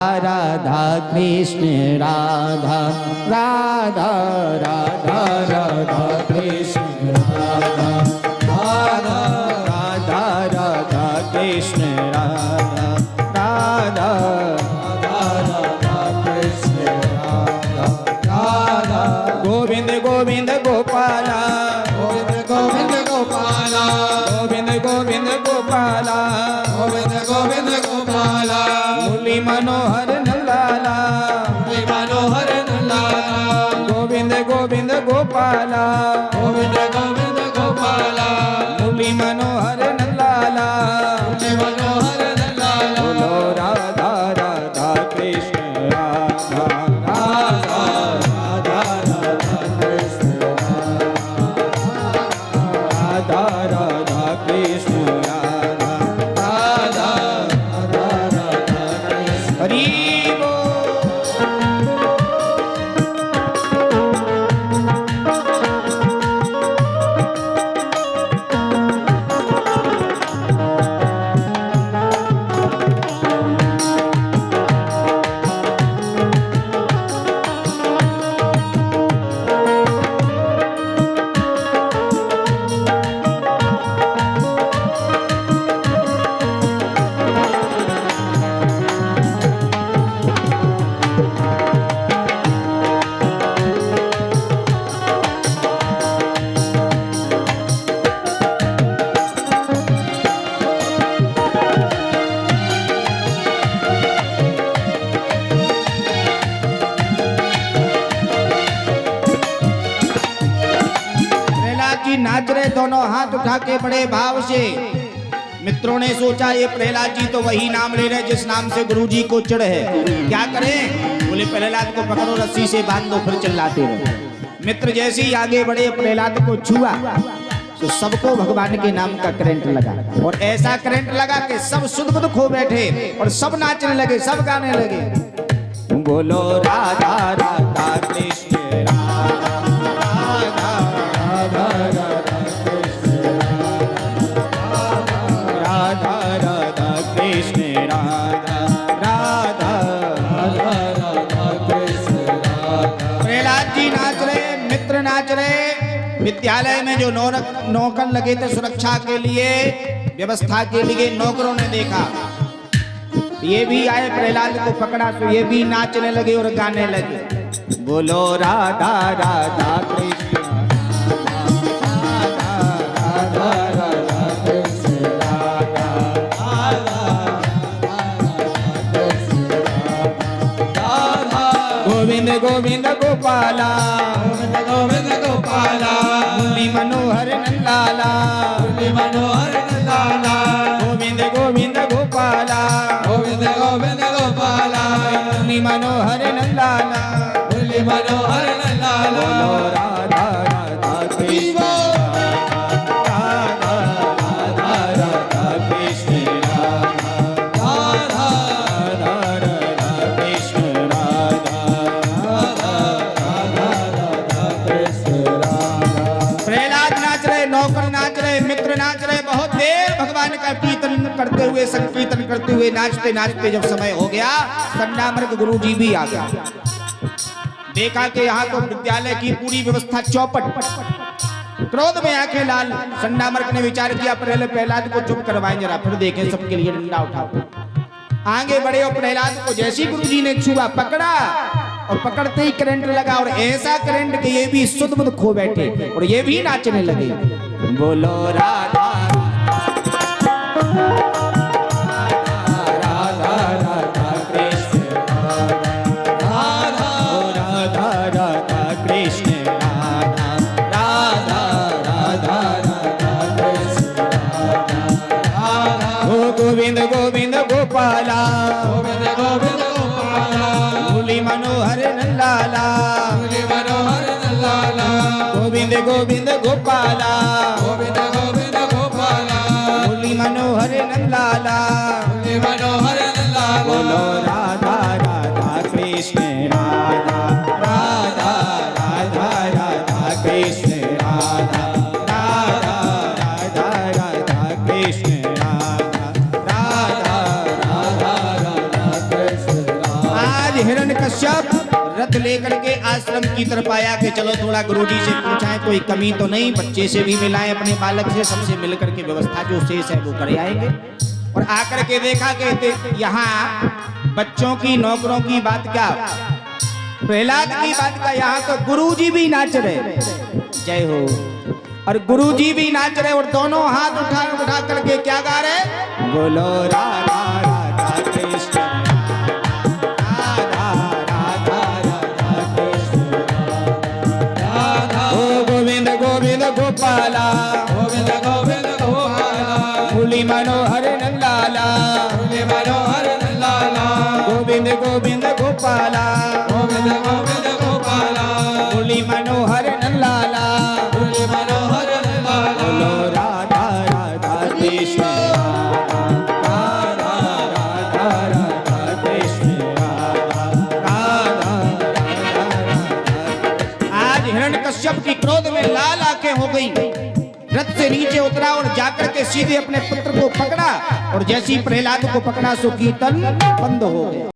राधा कृष्ण राधा राधा राधा राधा कृष्ण राधा राधा राधा राधा कृष्ण राधा राधा राधा कृष्ण राधा राधा गोविंद गोविंद गोपाला गोविंद गोविंद गोपाला गोविंद गोविंद गोपाला गोविंद गोविंद गोपाला मुरली मनोहर नंदलाला मुरली मनोहर नंदलाला गोविंद गोविंद गोपाला गोविंद गोविंद गोपाला मुरली मनोहर नंदलाला मुरली मनोहर नंदलाला बोलो राधा राधा कृष्ण राधा राधा राधा राधा कृष्ण राधा राधा कृष्ण राधा राधा हरि नाच रहे दोनों हाथ उठा के बड़े भाव से। मित्रों ने सोचा ये प्रहलाद जी तो वही नाम ले रहे जिस नाम से गुरु जी को चिढ़ है, क्या करें? बोले प्रहलाद को पकड़ो रस्सी से बांध दो फिर चिल्लाते रहो। मित्र जैसे ही आगे बढ़े प्रहलाद को छुआ तो सबको भगवान के नाम का करंट लगा और ऐसा करंट लगा कि सब सुध बुध खो बैठे और सब नाचने लगे, सब गाने लगे। बोलो राधा राधा कृष्ण राधा राधा राधा राधा राधा कृष्ण राधा राधा राधा राधा कृष्ण राधा। प्रहलाद जी नाच रहे, मित्र नाच रहे। विद्यालय में जो नौकर लगे थे सुरक्षा के लिए, व्यवस्था के लिए, नौकरों ने देखा ये भी आए, प्रहलाद को पकड़ा तो ये भी नाचने लगे और गाने लगे। बोलो राधा राधा कृष्ण गोविंद गोविंद गोपाला गोविंद गोविंद गोपाला मुरली मनोहर नंदलाला मुरली मनोहर नंदलाला गोविंद गोविंद गोपाला गोविंद गोविंद गोपाला मुरली मनोहर नंदलाला मुरली मनोहर नंदलाला। बोलो राधा राधा कृष्ण राधा राधा राधा कृष्ण राधा राधा राधा कृष्ण राधा मित्र नाच रहे। बहुत देर भगवान का कीर्तन करते हुए, संकीर्तन करते हुए, नाचते नाचते जब समय हो गया, संडामर्क गुरु जी भी आ गया। देखा कि यहाँ तो विद्यालय की पूरी व्यवस्था चौपट। क्रोध में आंखें लाल, संडामर्क ने विचार किया पहले प्रहलाद को चुप करवाएं जरा, फिर देखें सबके लिए डंडा उठाओ। आगे बढ़े और प्रहलाद को जैसी गुरु जी ने छुआ, पकड़ा और पकड़ते ही करंट लगा और ऐसा करंट कि ये भी सुध बुध खो बैठे और ये भी नाचने लगे। बोलो राधा राधा राधा कृष्ण राधा राधा राधा कृष्ण राधा राधा राधा राधा कृष्ण राधा। गोविंद गोविंद गोपाला गोविंद गोविंद गोपाला मुरली मनोहर नंदलाला मुरली मनोहर नंदलाला गोविंद गोविंद गोपाला गोविंद गोविंद गोपाला मुरली मनोहर नंदलाला मुरली मनोहर नंदलाला। बोलो राधा राधा कृष्ण राधा राधा राधा राधा कृष्ण राधा राधा राधा राधा कृष्ण राधा राधा राधा राधा कृष्ण राधा। आज हिरण्यकश्यप रथ लेकर के आश्रम की तरफ आया कि चलो थोड़ा गुरुजी से पूछाएं कोई कमी तो नहीं, बच्चे से भी मिलाएं, अपने बालक से, सबसे मिलकर के व्यवस्था जो शेष है वो कर आएंगे। और आकर के देखा कहते यहाँ बच्चों की नौकरों की बात क्या, प्रहलाद की बात का, यहाँ तो गुरुजी भी नाच रहे, जय हो, और गुरुजी भी नाच रहे और दोनों हाथ उठा करके क्या गा रहे, बोलो राधा राधा कृष्ण राधा राधा राधा कृष्ण राधा, ओ गोविंद गोविंद गोपाला गोविंद गोविंद गोपाला, मुरली मनोहर नंदलाला मुरली मनोहर नंदलाला, गोविंद गोविंद गोपाला गोविंद गोविंद गोपाला, मुरली मनोहर नंदलाला मुरली मनोहर नंदलाला, बोलो राधा राधा कृष्ण राधा राधा राधा कृष्ण राधा राधा राधा। आज हिरण्यकश्यप की क्रोध में लाल आंखें हो गई, रथ से नीचे उतरा और जाकर के सीधे अपने पुत्र को पकड़ा, और जैसी प्रहलाद को पकड़ा सो कीर्तन बंद हो गया।